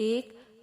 1,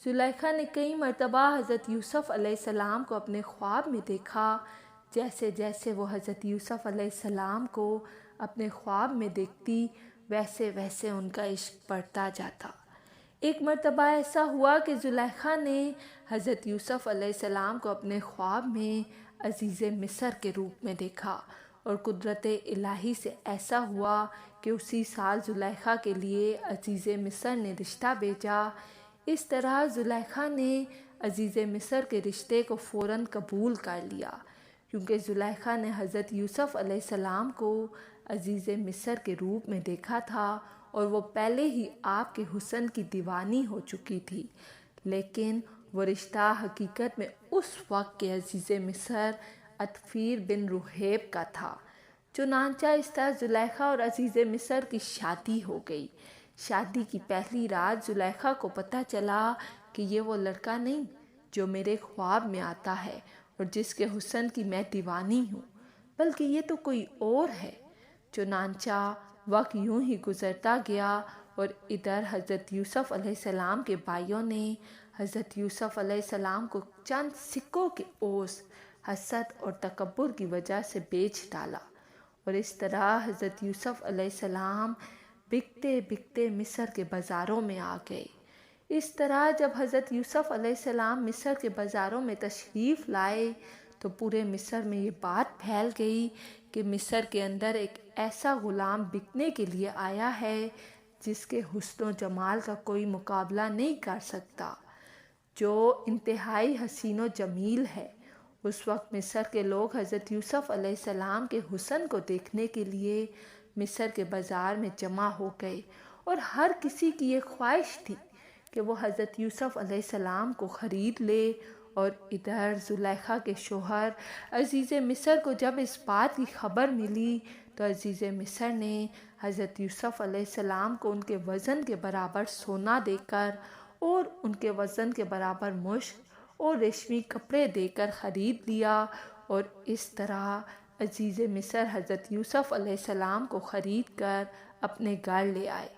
زلیخا نے کئی مرتبہ حضرت یوسف علیہ السلام کو اپنے خواب میں دیکھا۔ جیسے جیسے وہ حضرت یوسف علیہ السلام کو اپنے خواب میں دیکھتی ویسے ویسے ان کا عشق بڑھتا جاتا۔ ایک مرتبہ ایسا ہوا کہ زلیخا نے حضرت یوسف علیہ السلام کو اپنے خواب میں عزیز مصر کے روپ میں دیکھا، اور قدرت الہی سے ایسا ہوا کہ اسی سال زلیخا کے لیے عزیز مصر نے رشتہ بھیجا۔ اس طرح زلیخا نے عزیز مصر کے رشتے کو فوراً قبول کر لیا، کیونکہ زلیخا نے حضرت یوسف علیہ السلام کو عزیز مصر کے روپ میں دیکھا تھا، اور وہ پہلے ہی آپ کے حسن کی دیوانی ہو چکی تھی۔ لیکن وہ رشتہ حقیقت میں اس وقت کے عزیز مصر عطفیر بن رحیب کا تھا۔ چنانچہ اس طرح زلیخا اور عزیز مصر کی شادی ہو گئی۔ شادی کی پہلی رات زلیخا کو پتہ چلا کہ یہ وہ لڑکا نہیں جو میرے خواب میں آتا ہے اور جس کے حسن کی میں دیوانی ہوں، بلکہ یہ تو کوئی اور ہے۔ چنانچہ وقت یوں ہی گزرتا گیا، اور ادھر حضرت یوسف علیہ السلام کے بھائیوں نے حضرت یوسف علیہ السلام کو چند سکوں کے عوض حسد اور تکبر کی وجہ سے بیچ ڈالا، اور اس طرح حضرت یوسف علیہ السلام بکتے بکتے مصر کے بازاروں میں آ گئے۔ اس طرح جب حضرت یوسف علیہ السلام مصر کے بازاروں میں تشریف لائے تو پورے مصر میں یہ بات پھیل گئی کہ مصر کے اندر ایک ایسا غلام بکنے کے لیے آیا ہے جس کے حسن و جمال کا کوئی مقابلہ نہیں کر سکتا، جو انتہائی حسین و جمیل ہے۔ اس وقت مصر کے لوگ حضرت یوسف علیہ السلام کے حسن کو دیکھنے کے لیے مصر کے بازار میں جمع ہو گئے، اور ہر کسی کی یہ خواہش تھی کہ وہ حضرت یوسف علیہ السلام کو خرید لے۔ اور ادھر زلیخا کے شوہر عزیز مصر کو جب اس بات کی خبر ملی تو عزیز مصر نے حضرت یوسف علیہ السلام کو ان کے وزن کے برابر سونا دے کر اور ان کے وزن کے برابر مشک اور ریشمی کپڑے دے کر خرید لیا، اور اس طرح عزیز مصر حضرت یوسف علیہ السلام کو خرید کر اپنے گھر لے آئے۔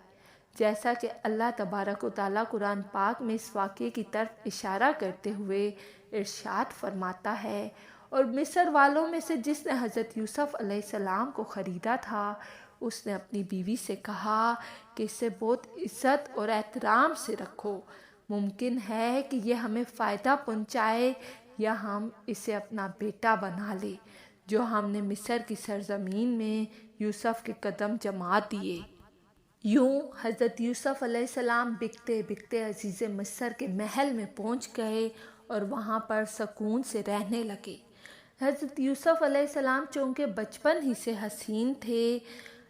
جیسا کہ اللہ تبارک و تعالیٰ قرآن پاک میں اس واقعے کی طرف اشارہ کرتے ہوئے ارشاد فرماتا ہے، اور مصر والوں میں سے جس نے حضرت یوسف علیہ السلام کو خریدا تھا اس نے اپنی بیوی سے کہا کہ اسے بہت عزت اور احترام سے رکھو، ممکن ہے کہ یہ ہمیں فائدہ پہنچائے یا ہم اسے اپنا بیٹا بنا لے، جو ہم نے مصر کی سرزمین میں یوسف کے قدم جما دیے۔ یوں حضرت یوسف علیہ السلام بکتے بکتے عزیز مصر کے محل میں پہنچ گئے اور وہاں پر سکون سے رہنے لگے۔ حضرت یوسف علیہ السلام چونکہ بچپن ہی سے حسین تھے،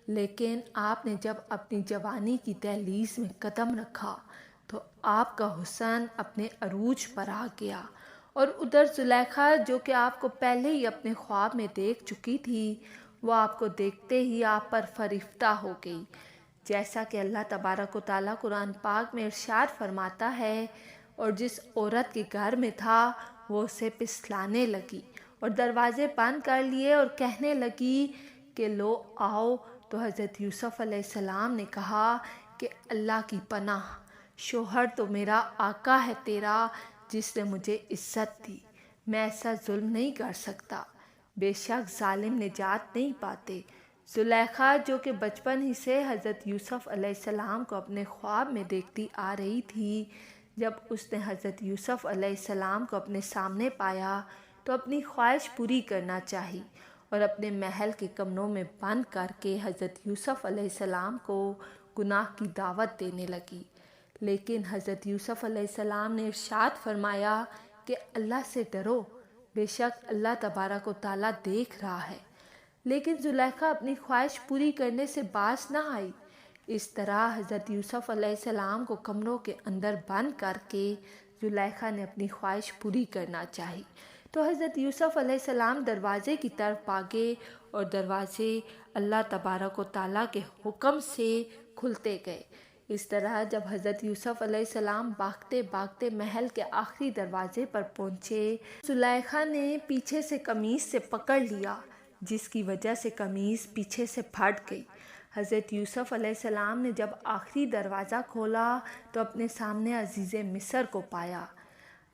لیکن آپ نے جب اپنی جوانی کی دہلیز میں قدم رکھا تو آپ کا حسن اپنے عروج پر آ گیا، اور ادھر زلیخا جو کہ آپ کو پہلے ہی اپنے خواب میں دیکھ چکی تھی، وہ آپ کو دیکھتے ہی آپ پر فریفتہ ہو گئی۔ جیسا کہ اللہ تبارک و تعالیٰ قرآن پاک میں ارشاد فرماتا ہے، اور جس عورت کے گھر میں تھا وہ اسے پسلانے لگی اور دروازے بند کر لیے اور کہنے لگی کہ لو آؤ، تو حضرت یوسف علیہ السلام نے کہا کہ اللہ کی پناہ، شوہر تو میرا آقا ہے تیرا جس نے مجھے عزت دی، میں ایسا ظلم نہیں کر سکتا، بے شک ظالم نجات نہیں پاتے۔ زلیخا جو کہ بچپن ہی سے حضرت یوسف علیہ السلام کو اپنے خواب میں دیکھتی آ رہی تھی، جب اس نے حضرت یوسف علیہ السلام کو اپنے سامنے پایا تو اپنی خواہش پوری کرنا چاہی اور اپنے محل کے کمروں میں بند کر کے حضرت یوسف علیہ السلام کو گناہ کی دعوت دینے لگی۔ لیکن حضرت یوسف علیہ السلام نے ارشاد فرمایا کہ اللہ سے ڈرو، بے شک اللہ تبارک و تعالیٰ دیکھ رہا ہے۔ لیکن زلیخا اپنی خواہش پوری کرنے سے باز نہ آئی۔ اس طرح حضرت یوسف علیہ السلام کو کمروں کے اندر بند کر کے زلیخا نے اپنی خواہش پوری کرنا چاہی، تو حضرت یوسف علیہ السلام دروازے کی طرف بھاگے اور دروازے اللہ تبارک و تعالیٰ کے حکم سے کھلتے گئے۔ اس طرح جب حضرت یوسف علیہ السلام بھاگتے بھاگتے محل کے آخری دروازے پر پہنچے، زلیخا نے پیچھے سے قمیص سے پکڑ لیا، جس کی وجہ سے قمیص پیچھے سے پھٹ گئی۔ حضرت یوسف علیہ السلام نے جب آخری دروازہ کھولا تو اپنے سامنے عزیز مصر کو پایا۔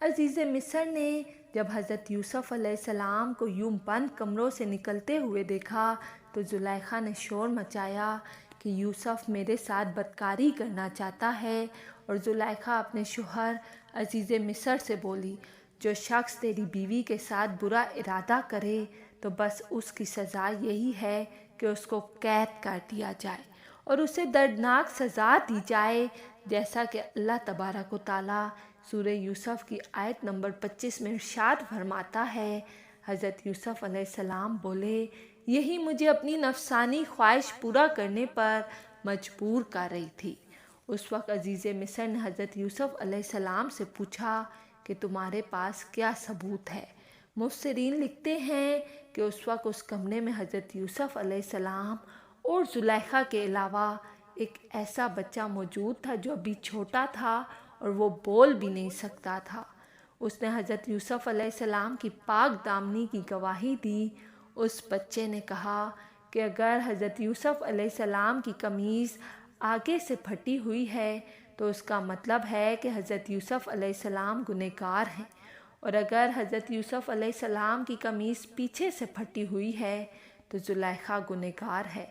عزیز مصر نے جب حضرت یوسف علیہ السلام کو یوں بند کمروں سے نکلتے ہوئے دیکھا تو زلیخا نے شور مچایا کہ یوسف میرے ساتھ بدکاری کرنا چاہتا ہے، اور زلیخا اپنے شوہر عزیز مصر سے بولی، جو شخص تیری بیوی کے ساتھ برا ارادہ کرے تو بس اس کی سزا یہی ہے کہ اس کو قید کر دیا جائے اور اسے دردناک سزا دی جائے، جیسا کہ اللہ تبارک و تعالیٰ سورہ یوسف کی آیت نمبر 25 میں ارشاد فرماتا ہے۔ حضرت یوسف علیہ السلام بولے، یہی مجھے اپنی نفسانی خواہش پورا کرنے پر مجبور کر رہی تھی۔ اس وقت عزیز مصر نے حضرت یوسف علیہ السلام سے پوچھا کہ تمہارے پاس کیا ثبوت ہے؟ مفسرین لکھتے ہیں کہ اس وقت اس کمرے میں حضرت یوسف علیہ السلام اور زلیخا کے علاوہ ایک ایسا بچہ موجود تھا جو ابھی چھوٹا تھا اور وہ بول بھی نہیں سکتا تھا۔ اس نے حضرت یوسف علیہ السلام کی پاک دامنی کی گواہی دی۔ اس بچے نے کہا کہ اگر حضرت یوسف علیہ السلام کی قمیض آگے سے پھٹی ہوئی ہے تو اس کا مطلب ہے کہ حضرت یوسف علیہ السلام گنہگار ہیں، اور اگر حضرت یوسف علیہ السلام کی قمیض پیچھے سے پھٹی ہوئی ہے تو زلیخا گنہگار ہے۔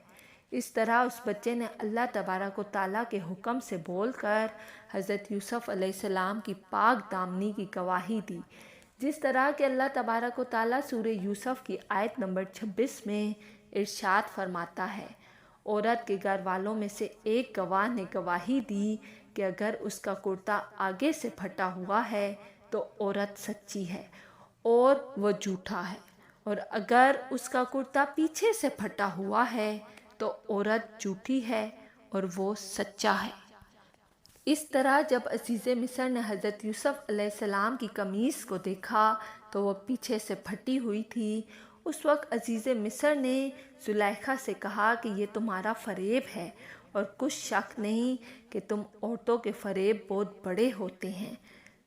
اس طرح اس بچے نے اللہ تبارک و تعالیٰ کے حکم سے بول کر حضرت یوسف علیہ السلام کی پاک دامنی کی گواہی دی، جس طرح کہ اللہ تبارک و تعالیٰ سورہ یوسف کی آیت نمبر 26 میں ارشاد فرماتا ہے، عورت کے گھر والوں میں سے ایک گواہ نے گواہی دی کہ اگر اس کا کرتا آگے سے پھٹا ہوا ہے تو عورت سچی ہے اور وہ جھوٹا ہے، اور اگر اس کا کرتا پیچھے سے پھٹا ہوا ہے تو عورت جھوٹی ہے اور وہ سچا ہے۔ اس طرح جب عزیز مصر نے حضرت یوسف علیہ السلام کی قمیص کو دیکھا تو وہ پیچھے سے پھٹی ہوئی تھی۔ اس وقت عزیز مصر نے زلیخا سے کہا کہ یہ تمہارا فریب ہے، اور کچھ شک نہیں کہ تم عورتوں کے فریب بہت بڑے ہوتے ہیں۔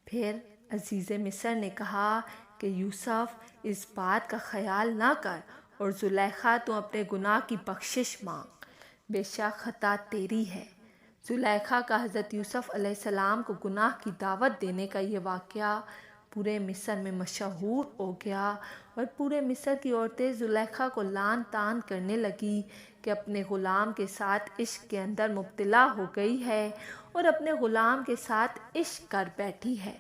پھر عزیز مصر نے کہا کہ یوسف اس بات کا خیال نہ کر، اور زلیخا تو اپنے گناہ کی بخشش مانگ، بے شک خطا تیری ہے۔ زلیخا کا حضرت یوسف علیہ السلام کو گناہ کی دعوت دینے کا یہ واقعہ پورے مصر میں مشہور ہو گیا، اور پورے مصر کی عورتیں زلیخا کو لعن طعن کرنے لگی کہ اپنے غلام کے ساتھ عشق کے اندر مبتلا ہو گئی ہے اور اپنے غلام کے ساتھ عشق کر بیٹھی ہے۔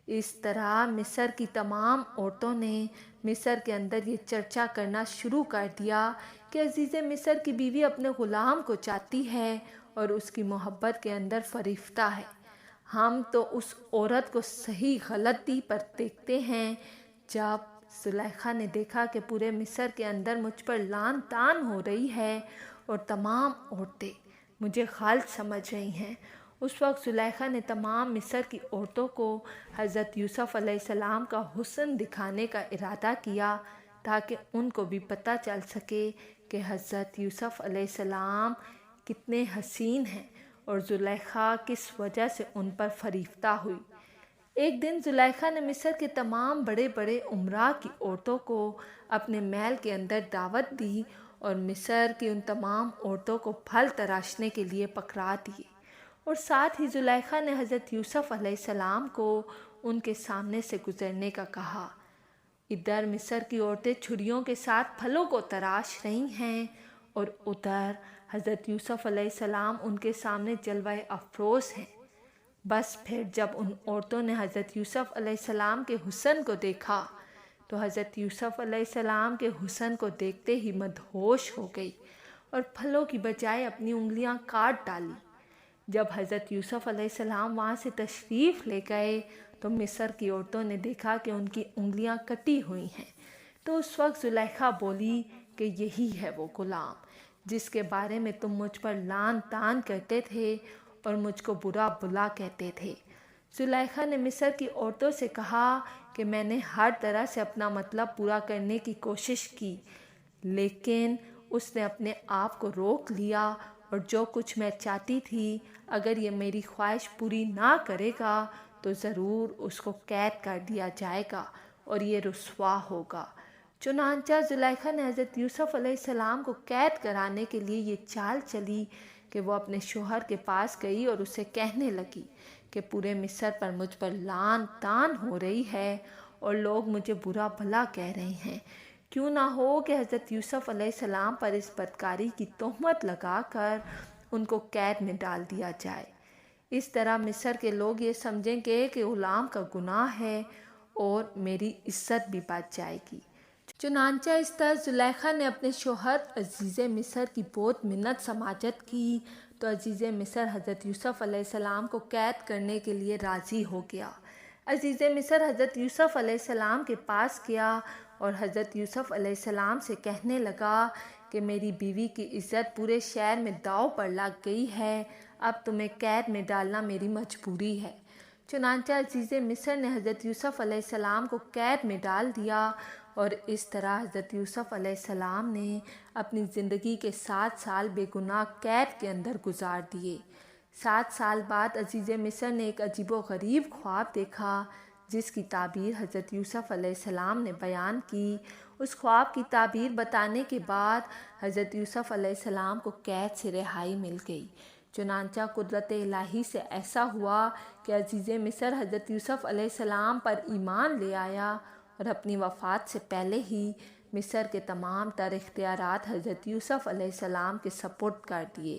اس طرح مصر کی تمام عورتوں نے مصر کے اندر یہ چرچا کرنا شروع کر دیا کہ عزیز مصر کی بیوی اپنے غلام کو چاہتی ہے اور اس کی محبت کے اندر فریفتہ ہے۔ ہم تو اس عورت کو صحیح غلطی پر دیکھتے ہیں۔ جب زلیخا نے دیکھا کہ پورے مصر کے اندر مجھ پر لعن طعن ہو رہی ہے اور تمام عورتیں مجھے غلط سمجھ رہی ہیں، اس وقت زلیخا نے تمام مصر کی عورتوں کو حضرت یوسف علیہ السلام کا حسن دکھانے کا ارادہ کیا تاکہ ان کو بھی پتہ چل سکے کہ حضرت یوسف علیہ السلام کتنے حسین ہیں اور زلیخا کس وجہ سے ان پر فریفتہ ہوئی۔ ایک دن زلیخا نے مصر کے تمام بڑے بڑے امراء کی عورتوں کو اپنے محل کے اندر دعوت دی اور مصر کی ان تمام عورتوں کو پھل تراشنے کے لیے پکڑا دیے، اور ساتھ ہی زلیخا نے حضرت یوسف علیہ السلام کو ان کے سامنے سے گزرنے کا کہا۔ ادھر مصر کی عورتیں چھریوں کے ساتھ پھلوں کو تراش رہی ہیں اور ادھر حضرت یوسف علیہ السلام ان کے سامنے جلوہ افروز ہیں۔ بس پھر جب ان عورتوں نے حضرت یوسف علیہ السلام کے حسن کو دیکھا تو حضرت یوسف علیہ السلام کے حسن کو دیکھتے ہی مدہوش ہو گئی اور پھلوں کی بجائے اپنی انگلیاں کاٹ ڈالی۔ جب حضرت یوسف علیہ السلام وہاں سے تشریف لے گئے تو مصر کی عورتوں نے دیکھا کہ ان کی انگلیاں کٹی ہوئی ہیں، تو اس وقت زلیخا بولی کہ یہی ہے وہ غلام جس کے بارے میں تم مجھ پر لعن طعن کرتے تھے اور مجھ کو برا بلا کہتے تھے۔ زلیخا نے مصر کی عورتوں سے کہا کہ میں نے ہر طرح سے اپنا مطلب پورا کرنے کی کوشش کی، لیکن اس نے اپنے آپ کو روک لیا، اور جو کچھ میں چاہتی تھی اگر یہ میری خواہش پوری نہ کرے گا تو ضرور اس کو قید کر دیا جائے گا اور یہ رسوا ہوگا۔ چنانچہ زلیخا نے حضرت یوسف علیہ السلام کو قید کرانے کے لیے یہ چال چلی کہ وہ اپنے شوہر کے پاس گئی اور اسے کہنے لگی کہ پورے مصر پر مجھ پر لعن طعن ہو رہی ہے اور لوگ مجھے برا بھلا کہہ رہے ہیں۔ کیوں نہ ہو کہ حضرت یوسف علیہ السلام پر اس بدکاری کی تہمت لگا کر ان کو قید میں ڈال دیا جائے۔ اس طرح مصر کے لوگ یہ سمجھیں گے کہ غلام کا گناہ ہے اور میری عزت بھی بچ جائے گی۔ چنانچہ اس طرح زلیخا نے اپنے شوہر عزیز مصر کی بہت منت سماجت کی تو عزیز مصر حضرت یوسف علیہ السلام کو قید کرنے کے لیے راضی ہو گیا۔ عزیز مصر حضرت یوسف علیہ السلام کے پاس گیا اور حضرت یوسف علیہ السلام سے کہنے لگا کہ میری بیوی کی عزت پورے شہر میں داؤ پر لگ گئی ہے، اب تمہیں قید میں ڈالنا میری مجبوری ہے۔ چنانچہ عزیز مصر نے حضرت یوسف علیہ السلام کو قید میں ڈال دیا اور اس طرح حضرت یوسف علیہ السلام نے اپنی زندگی کے 7 سال بے گناہ قید کے اندر گزار دیے۔ 7 سال بعد عزیز مصر نے ایک عجیب و غریب خواب دیکھا جس کی تعبیر حضرت یوسف علیہ السلام نے بیان کی۔ اس خواب کی تعبیر بتانے کے بعد حضرت یوسف علیہ السلام کو قید سے رہائی مل گئی۔ چنانچہ قدرت الہی سے ایسا ہوا کہ عزیز مصر حضرت یوسف علیہ السلام پر ایمان لے آیا اور اپنی وفات سے پہلے ہی مصر کے تمام تر اختیارات حضرت یوسف علیہ السلام کے سپرد کر دیے۔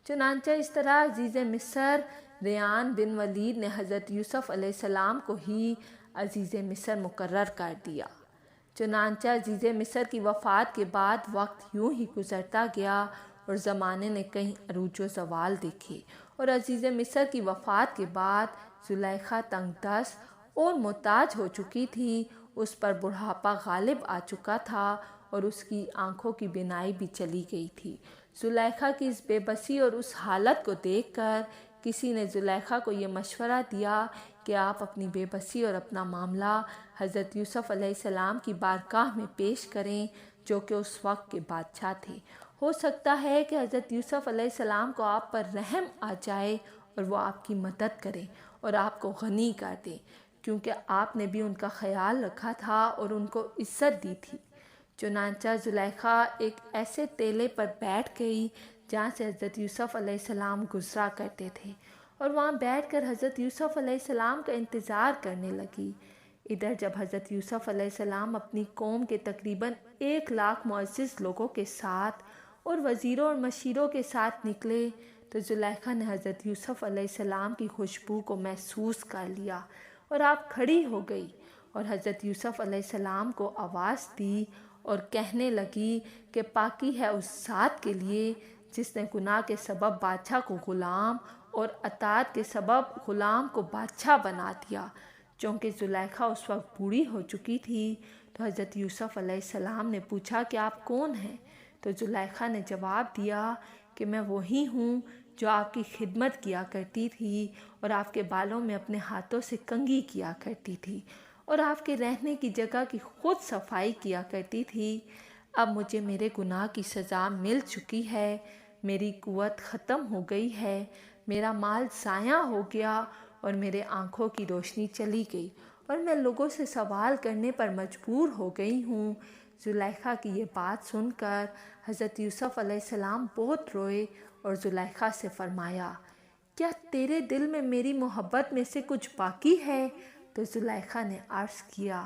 چنانچہ اس طرح عزیز مصر ریان بن ولید نے حضرت یوسف علیہ السلام کو ہی عزیز مصر مقرر کر دیا۔ چنانچہ عزیز مصر کی وفات کے بعد وقت یوں ہی گزرتا گیا اور زمانے نے کئی عروج و زوال دیکھے اور عزیز مصر کی وفات کے بعد زلیخا تنگ دست اور محتاج ہو چکی تھی۔ اس پر بڑھاپا غالب آ چکا تھا اور اس کی آنکھوں کی بینائی بھی چلی گئی تھی۔ زلیخا کی اس بے بسی اور اس حالت کو دیکھ کر کسی نے زلیخا کو یہ مشورہ دیا کہ آپ اپنی بے بسی اور اپنا معاملہ حضرت یوسف علیہ السلام کی بارگاہ میں پیش کریں جو کہ اس وقت کے بادشاہ تھے۔ ہو سکتا ہے کہ حضرت یوسف علیہ السلام کو آپ پر رحم آ جائے اور وہ آپ کی مدد کریں اور آپ کو غنی کر دیں، کیونکہ آپ نے بھی ان کا خیال رکھا تھا اور ان کو عزت دی تھی۔ چنانچہ زلیخا ایک ایسے ٹیلے پر بیٹھ گئی جہاں سے حضرت یوسف علیہ السلام گزرا کرتے تھے اور وہاں بیٹھ کر حضرت یوسف علیہ السلام کا انتظار کرنے لگی۔ ادھر جب حضرت یوسف علیہ السلام اپنی قوم کے تقریباً 1 لاکھ معزز لوگوں کے ساتھ اور وزیروں اور مشیروں کے ساتھ نکلے تو زلیخا نے حضرت یوسف علیہ السلام کی خوشبو کو محسوس کر لیا اور آپ کھڑی ہو گئی اور حضرت یوسف علیہ السلام کو آواز دی اور کہنے لگی کہ پاکی ہے اس ذات کے لیے جس نے گناہ کے سبب بادشاہ کو غلام اور اطاعت کے سبب غلام کو بادشاہ بنا دیا۔ چونکہ زلیخا اس وقت بوڑھی ہو چکی تھی تو حضرت یوسف علیہ السلام نے پوچھا کہ آپ کون ہیں؟ تو زلیخا نے جواب دیا کہ میں وہی ہوں جو آپ کی خدمت کیا کرتی تھی اور آپ کے بالوں میں اپنے ہاتھوں سے کنگھی کیا کرتی تھی اور آپ کے رہنے کی جگہ کی خود صفائی کیا کرتی تھی۔ اب مجھے میرے گناہ کی سزا مل چکی ہے، میری قوت ختم ہو گئی ہے، میرا مال ضائع ہو گیا اور میرے آنکھوں کی روشنی چلی گئی اور میں لوگوں سے سوال کرنے پر مجبور ہو گئی ہوں۔ زلیخا کی یہ بات سن کر حضرت یوسف علیہ السلام بہت روئے اور زلیخا سے فرمایا، کیا تیرے دل میں میری محبت میں سے کچھ باقی ہے؟ تو زلیخا نے عرض کیا،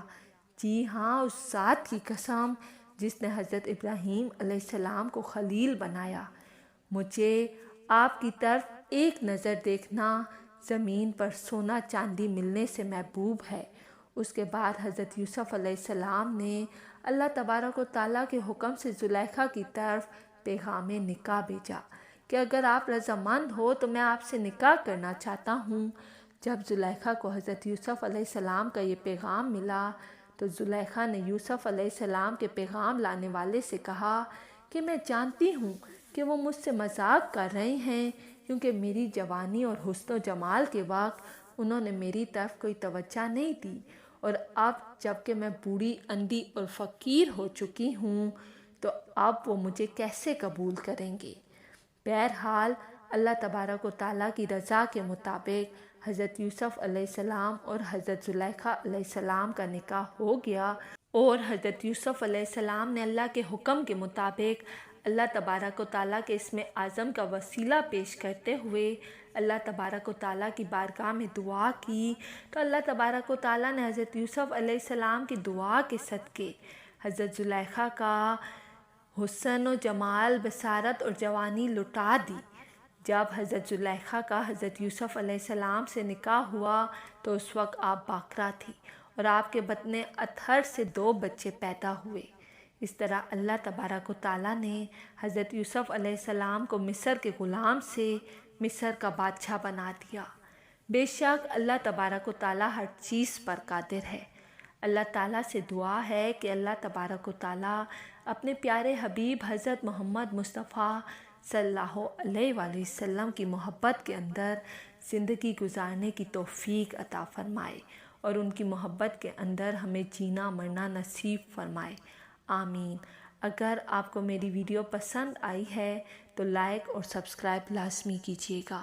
جی ہاں، اس ذات کی قسم جس نے حضرت ابراہیم علیہ السلام کو خلیل بنایا، مجھے آپ کی طرف ایک نظر دیکھنا زمین پر سونا چاندی ملنے سے محبوب ہے۔ اس کے بعد حضرت یوسف علیہ السلام نے اللہ تبارک و تعالیٰ کے حکم سے زلیخا کی طرف پیغام نکاح بھیجا کہ اگر آپ رضامند ہو تو میں آپ سے نکاح کرنا چاہتا ہوں۔ جب زلیخا کو حضرت یوسف علیہ السلام کا یہ پیغام ملا تو زلیخا نے یوسف علیہ السلام کے پیغام لانے والے سے کہا کہ میں جانتی ہوں کہ وہ مجھ سے مذاق کر رہے ہیں، کیونکہ میری جوانی اور حسن و جمال کے وقت انہوں نے میری طرف کوئی توجہ نہیں دی، اور اب جب کہ میں بوڑھی اندھی اور فقیر ہو چکی ہوں تو اب وہ مجھے کیسے قبول کریں گے؟ بہرحال اللہ تبارک و تعالیٰ کی رضا کے مطابق حضرت یوسف علیہ السلام اور حضرت زلیخا علیہ السلام کا نکاح ہو گیا اور حضرت یوسف علیہ السلام نے اللہ کے حکم کے مطابق اللہ تبارک و تعالیٰ کے اسم اعظم کا وسیلہ پیش کرتے ہوئے اللہ تبارک و تعالیٰ کی بارگاہ میں دعا کی، تو اللہ تبارک و تعالیٰ نے حضرت یوسف علیہ السلام کی دعا کے صدقے حضرت زلیخا کا حسن و جمال، بصارت اور جوانی لٹا دی۔ جب حضرت زلیخا کا حضرت یوسف علیہ السلام سے نکاح ہوا تو اس وقت آپ باکرہ تھی اور آپ کے بطن اطہر سے 2 بچے پیدا ہوئے۔ اس طرح اللہ تبارک و تعالیٰ نے حضرت یوسف علیہ السلام کو مصر کے غلام سے مصر کا بادشاہ بنا دیا۔ بے شک اللہ تبارک و تعالیٰ ہر چیز پر قادر ہے۔ اللہ تعالیٰ سے دعا ہے کہ اللہ تبارک و تعالیٰ اپنے پیارے حبیب حضرت محمد مصطفیٰ صلی اللہ علیہ وآلہ وسلم کی محبت کے اندر زندگی گزارنے کی توفیق عطا فرمائے اور ان کی محبت کے اندر ہمیں جینا مرنا نصیب فرمائے، آمین۔ اگر آپ کو میری ویڈیو پسند آئی ہے تو لائک اور سبسکرائب لازمی کیجیے گا۔